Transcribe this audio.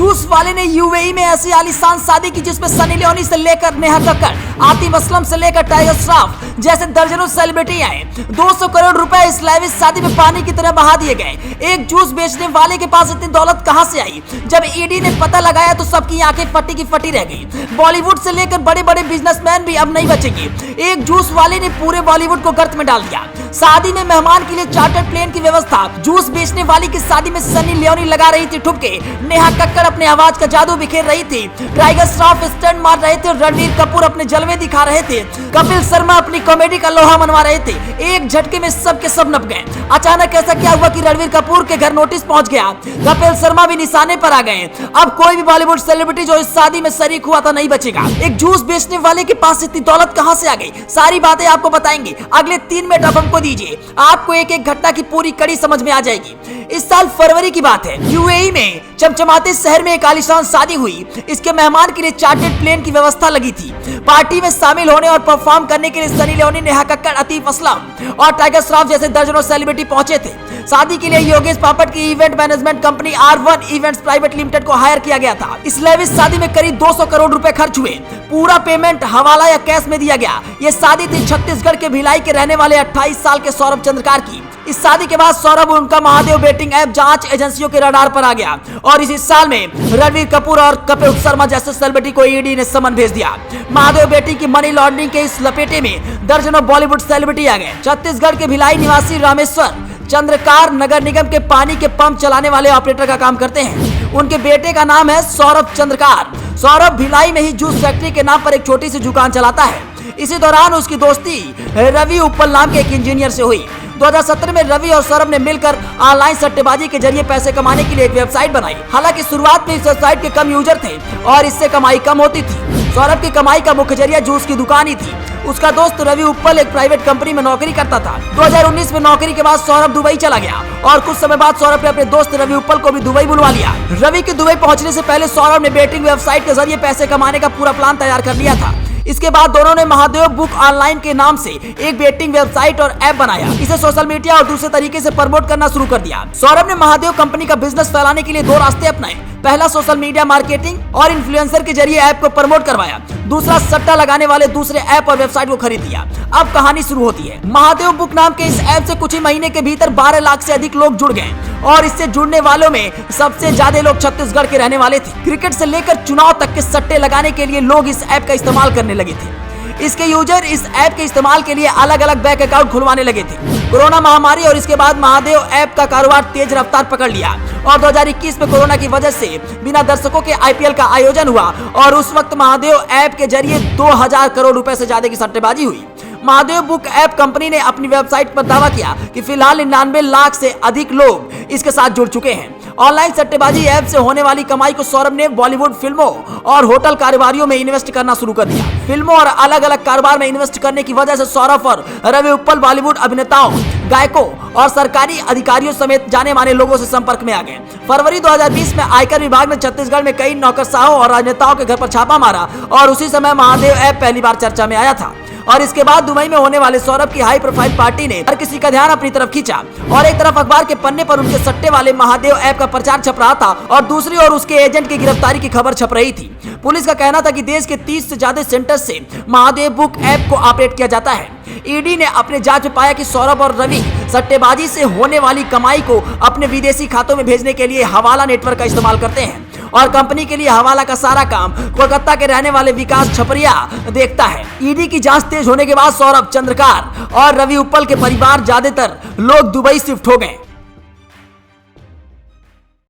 Juice वाले ने UAE में ऐसी आलीशान शादी की जिसमें सनी लियोनी से लेकर नेहा कक्कड़, आतिफ असलम से लेकर टाइगर श्रॉफ जैसे दर्जनों सेलिब्रिटी आए। 200 करोड़ रुपए इस लाविश शादी में पानी की तरह बहा दिए गए। एक जूस बेचने वाले के पास इतनी दौलत कहां से आई? जब ईडी ने पता लगाया तो सबकी आंखें फटी की फटी रह गई। बॉलीवुड से लेकर बड़े बड़े बिजनेसमैन भी अब नहीं बचेंगे। एक जूस वाले ने पूरे बॉलीवुड को गर्त में डाल दिया। शादी में मेहमान के लिए चार्टर्ड प्लेन की व्यवस्था। जूस बेचने वाली की शादी में सनी लियोनी लगा रही थी ठुमके, नेहा कक्कड़ अपने आवाज का जादू बिखेर रही थी, टाइगर श्रॉफ स्टंट मार रहे थे, रणवीर कपूर अपने जलवे दिखा रहे थे, कपिल शर्मा अपनी कॉमेडी का लोहा मनवा रहे थे। एक झटके में सब के सब नप गए। अचानक ऐसा क्या हुआ कि रणवीर कपूर के घर नोटिस पहुंच गया, कपिल शर्मा भी निशाने पर आ गए। अब कोई भी बॉलीवुड सेलिब्रिटी जो इस शादी में शरीक हुआ था नहीं बचेगा। एक जूस बेचने वाले के पास इतनी दौलत कहां से आ गई? सारी बातें आपको बताएंगे। अगले 3 मिनट आप हमको दीजिए, आपको एक एक घटना की पूरी कड़ी समझ में आ जाएगी। इस साल फरवरी की बात है, यूएई में चमचमाते शहर में एक आलीशान शादी हुई। इसके मेहमान के लिए चार्टर्ड प्लेन की व्यवस्था लगी थी। पार्टी में शामिल होने और परफॉर्म करने के लिए सनी लियोनी, नेहा कक्कड़, आतिफ असलम और टाइगर श्रॉफ जैसे दर्जनों सेलिब्रिटी पहुंचे थे। शादी के लिए योगेश पापड़ की event management company R1 events private limited को हायर किया गया था। इस लाविश शादी में करीब 200 करोड़ रुपए खर्च हुए। पूरा पेमेंट हवाला या कैश में दिया गया। ये शादी थी छत्तीसगढ़ के भिलाई के रहने वाले 28 साल के सौरभ चंद्रकार की। इस शादी के बाद सौरभ उनका महादेव बेटिंग ऐप जांच एजेंसियों के रडार पर आ गया और इसी साल में रणवीर कपूर और कपिल शर्मा जैसे सेलिब्रिटी को ईडी ने समन भेज दिया। महादेव बेटिंग की मनी लॉन्ड्रिंग के इस लपेटे में दर्जनों बॉलीवुड सेलिब्रिटी आ गए। छत्तीसगढ़ के भिलाई निवासी रामेश्वर चंद्रकार नगर निगम के पानी के पंप चलाने वाले ऑपरेटर का काम करते हैं। उनके बेटे का नाम है सौरभ चंद्रकार। सौरभ भिलाई में ही जूस फैक्ट्री के नाम पर एक छोटी सी दुकान चलाता है। इसी दौरान उसकी दोस्ती रवि उप्पल नाम के एक इंजीनियर से हुई। 2017 में रवि और सौरभ ने मिलकर ऑनलाइन सट्टेबाजी के जरिए पैसे कमाने के लिए एक वेबसाइट बनाई। हालांकि शुरुआत में इस वेबसाइट के कम यूजर थे और इससे कमाई कम होती थी। सौरभ की कमाई का मुख्य जरिया जूस की दुकान ही थी। उसका दोस्त रवि उप्पल एक प्राइवेट कंपनी में नौकरी करता था। 2019 में नौकरी के बाद सौरभ दुबई चला गया और कुछ समय बाद सौरभ ने अपने दोस्त रवि उप्पल को भी दुबई बुलवा लिया। रवि के दुबई पहुंचने से पहले सौरभ ने बेटिंग वेबसाइट के जरिए पैसे कमाने का पूरा प्लान तैयार कर लिया था। इसके बाद दोनों ने महादेव बुक ऑनलाइन के नाम से एक बेटिंग वेबसाइट और ऐप बनाया। इसे सोशल मीडिया और दूसरे तरीके से प्रमोट करना शुरू कर दिया। सौरभ ने महादेव कंपनी का बिजनेस फैलाने के लिए 2 रास्ते अपनाए। पहला सोशल मीडिया मार्केटिंग और इन्फ्लुएंसर के जरिए ऐप को प्रमोट करवाया। दूसरा सट्टा लगाने वाले दूसरे ऐप और वेबसाइट को खरीद लिया। अब कहानी शुरू होती है। महादेव बुक नाम के इस ऐप से कुछ ही महीने के भीतर 12 लाख से अधिक लोग जुड़ गए और इससे जुड़ने वालों में सबसे ज्यादा लोग छत्तीसगढ़ के रहने वाले थे। क्रिकेट से लेकर चुनाव तक के सट्टे लगाने के लिए लोग इस ऐप का इस्तेमाल करने लगे थे। इसके यूजर इस ऐप के इस्तेमाल के लिए अलग अलग बैंक अकाउंट खुलवाने लगे थे। कोरोना महामारी और इसके बाद महादेव ऐप का कारोबार तेज रफ्तार पकड़ लिया और 2021 में कोरोना की वजह से बिना दर्शकों के IPL का आयोजन हुआ और उस वक्त महादेव ऐप के जरिए 2000 करोड़ रुपए से ज्यादा की सट्टेबाजी हुई। महादेव बुक ऐप कंपनी ने अपनी वेबसाइट पर दावा किया कि फिलहाल 99 लाख से अधिक लोग इसके साथ जुड़ चुके हैं। ऑनलाइन सट्टेबाजी ऐप से होने वाली कमाई को सौरभ ने बॉलीवुड फिल्मों और होटल कारोबारियों में इन्वेस्ट करना शुरू कर दिया। फिल्मों और अलग अलग कारोबार में इन्वेस्ट करने की वजह से सौरभ और रवि उप्पल बॉलीवुड अभिनेताओं, गायकों और सरकारी अधिकारियों समेत जाने माने लोगों से संपर्क में आ गए। फरवरी 2020 में आयकर विभाग ने छत्तीसगढ़ में कई नौकरशाहों और राजनेताओं के घर पर छापा मारा और उसी समय महादेव ऐप पहली बार चर्चा में आया था। और इसके बाद दुबई में होने वाले सौरभ की हाई प्रोफाइल पार्टी ने हर किसी का ध्यान अपनी तरफ खींचा और एक तरफ अखबार के पन्ने पर उनके सट्टे वाले महादेव ऐप का प्रचार छप रहा था और दूसरी ओर उसके एजेंट की गिरफ्तारी की खबर छप रही थी। पुलिस का कहना था कि देश के 30 से ज्यादा सेंटर से महादेव बुक ऐप को ऑपरेट किया जाता है। ईडी ने अपने जांच में पाया कि सौरभ और रवि सट्टेबाजी से होने वाली कमाई को अपने विदेशी खातों में भेजने के लिए हवाला नेटवर्क का इस्तेमाल करते हैं और कंपनी के लिए हवाला का सारा काम कोलकाता के रहने वाले विकास छपरिया देखता है। ईडी की जांच तेज होने के बाद सौरभ चंद्रकार और रवि उप्पल के परिवार ज्यादातर लोग दुबई शिफ्ट हो गए।